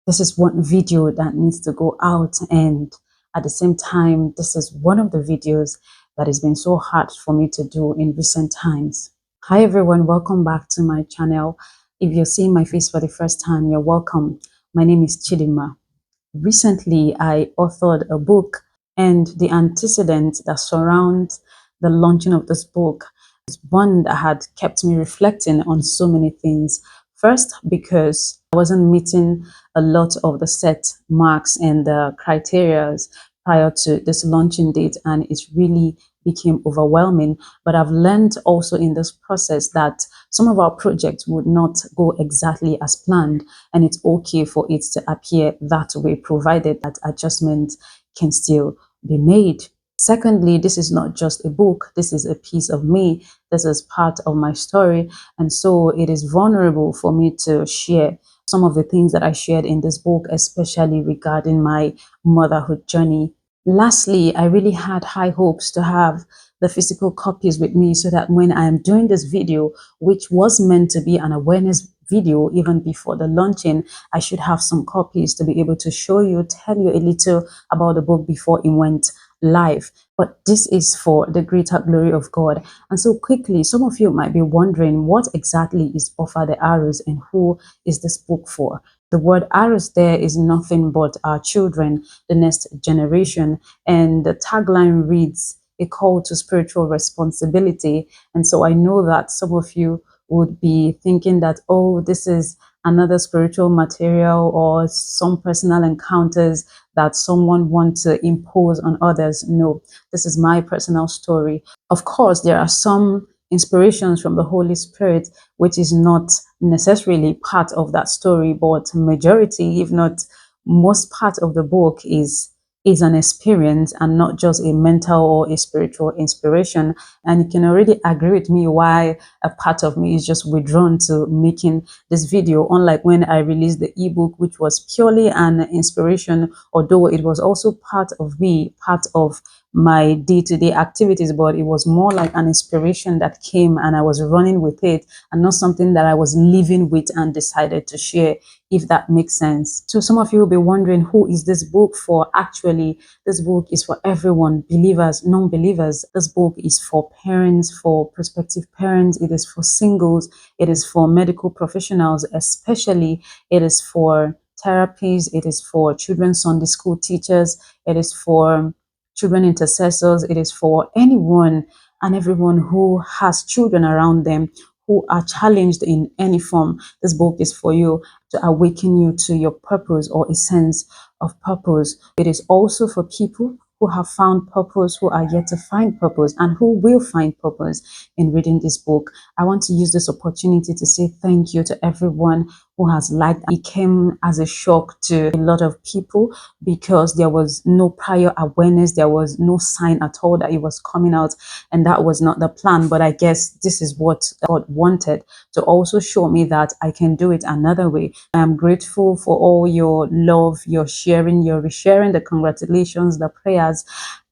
this is one video that needs to go out, and at the same time, this is one of the videos that has been so hard for me to do in recent times. Hi everyone, welcome back to my channel. If you're seeing my face for the first time, you're welcome. My name is Chidima. Recently, I authored a book, and the antecedents that surround the launching of this book is one that had kept me reflecting on so many things. First, because I wasn't meeting a lot of the set marks and the criterias prior to this launching date, and it really became overwhelming. But I've learned also in this process that some of our projects would not go exactly as planned, and it's okay for it to appear that way, provided that adjustments can still be made. Secondly, this is not just a book, this is a piece of me, this is part of my story, and so it is vulnerable for me to share some of the things that I shared in this book, especially regarding my motherhood journey. Lastly, I really had high hopes to have the physical copies with me so that when I am doing this video, which was meant to be an awareness video even before the launching, I should have some copies to be able to show you, tell you a little about the book before it went live. But this is for the greater glory of God. And so quickly, some of you might be wondering, what exactly is Offer the Arrows and who is this book for? The word arrows there is nothing but our children, the next generation. And the tagline reads, a call to spiritual responsibility. And so I know that some of you would be thinking that, oh, this is another spiritual material or some personal encounters that someone wants to impose on others. No, this is my personal story. Of course, there are some inspirations from the Holy Spirit, which is not necessarily part of that story, but majority, if not most part of the book is an experience and not just a mental or a spiritual inspiration. And you can already agree with me why a part of me is just withdrawn to making this video, unlike when I released the ebook, which was purely an inspiration, although it was also part of me, part of my day-to-day activities, but it was more like an inspiration that came and I was running with it, and not something that I was living with and decided to share, if that makes sense. So some of you will be wondering, who is this book for? Actually, this book is for everyone, believers, non-believers. This book is for parents, for prospective parents, it is for singles, it is for medical professionals, especially it is for therapies, it is for children's Sunday school teachers, it is for children intercessors, it is for anyone and everyone who has children around them who are challenged in any form. This book is for you, to awaken you to your purpose or a sense of purpose. It is also for people who have found purpose, who are yet to find purpose, and who will find purpose in reading this book. I want to use this opportunity to say thank you to everyone who has liked it. It came as a shock to a lot of people because there was no prior awareness, there was no sign at all that it was coming out, and that was not the plan. But I guess this is what God wanted, to also show me that I can do it another way. I am grateful for all your love, your sharing, your resharing, the congratulations, the prayers.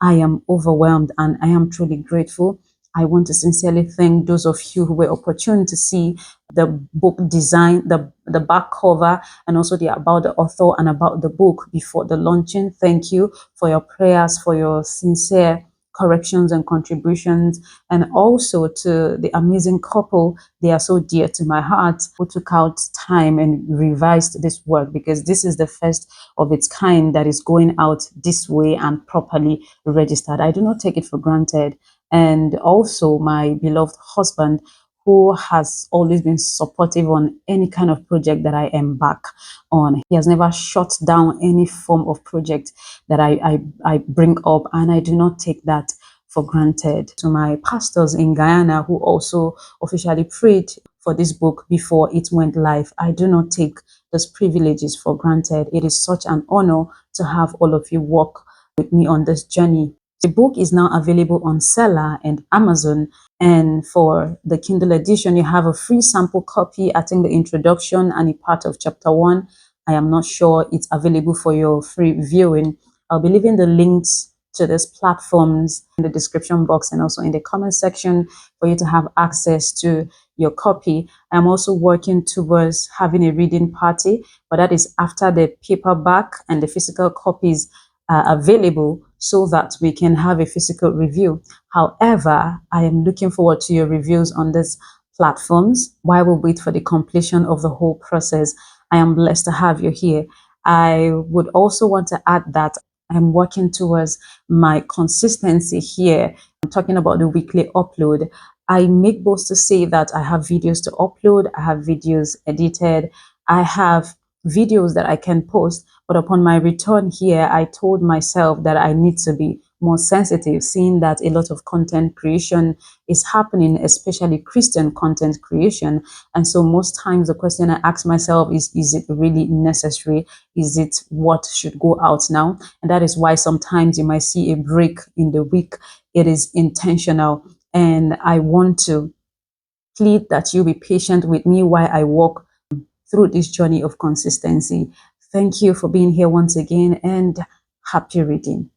I am overwhelmed and I am truly grateful. I want to sincerely thank those of you who were opportune to see the book design, the back cover, and also the about the author and about the book before the launching. Thank you for your prayers, for your sincere corrections and contributions, and also to the amazing couple. They are so dear to my heart, who took out time and revised this work, because this is the first of its kind that is going out this way and properly registered. I do not take it for granted. And also my beloved husband, who has always been supportive on any kind of project that I embark on. He has never shut down any form of project that I bring up, and I do not take that for granted. To my pastors in Guyana, who also officially prayed for this book before it went live, I do not take those privileges for granted. It is such an honor to have all of you walk with me on this journey. The book is now available on Sellar and Amazon. And for the Kindle edition, you have a free sample copy, I think the introduction and a part of chapter 1. I am not sure it's available for your free viewing. I'll be leaving the links to these platforms in the description box and also in the comment section for you to have access to your copy. I'm also working towards having a reading party, but that is after the paperback and the physical copies are available, so that we can have a physical review. However, I am looking forward to your reviews on these platforms while we wait for the completion of the whole process. I am blessed to have you here. I would also want to add that I'm working towards my consistency here. I'm talking about the weekly upload. I make boast to say that I have videos to upload, I have videos edited, I have videos that I can post. But upon my return here, I told myself that I need to be more sensitive, seeing that a lot of content creation is happening, especially Christian content creation. And so most times the question I ask myself is it really necessary? Is it what should go out now? And that is why sometimes you might see a break in the week. It is intentional. And I want to plead that you be patient with me while I walk through this journey of consistency. Thank you for being here once again, and happy reading.